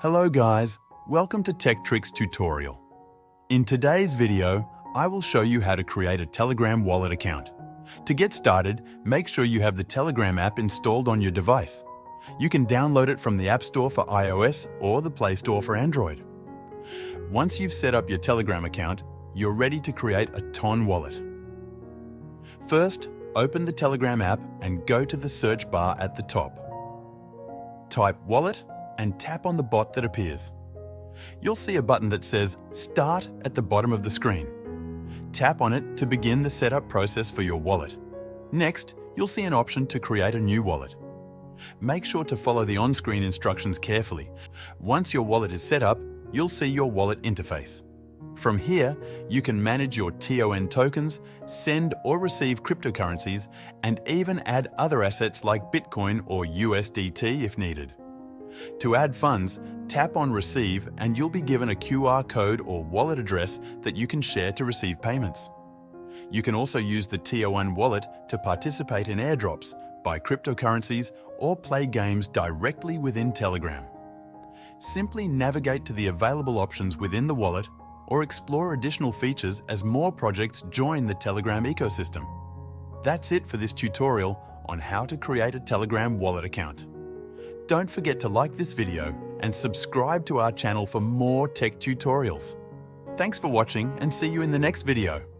Hello guys, welcome to Tech Tricks tutorial. In today's video, I will show you how to create a Telegram wallet account. To get started, make sure you have the Telegram app installed on your device. You can download it from the App Store for iOS or the Play Store for Android. Once you've set up your Telegram account, you're ready to create a Ton wallet. First, open the Telegram app and go to the search bar at the top. Type Wallet and tap on the bot that appears. You'll see a button that says Start at the bottom of the screen. Tap on it to begin the setup process for your wallet. Next, you'll see an option to create a new wallet. Make sure to follow the on-screen instructions carefully. Once your wallet is set up, you'll see your wallet interface. From here, you can manage your TON tokens, send or receive cryptocurrencies, and even add other assets like Bitcoin or USDT if needed. To add funds, tap on Receive and you'll be given a QR code or wallet address that you can share to receive payments. You can also use the TON wallet to participate in airdrops, buy cryptocurrencies, or play games directly within Telegram. Simply navigate to the available options within the wallet or explore additional features as more projects join the Telegram ecosystem. That's it for this tutorial on how to create a Telegram wallet account. Don't forget to like this video and subscribe to our channel for more tech tutorials. Thanks for watching and see you in the next video.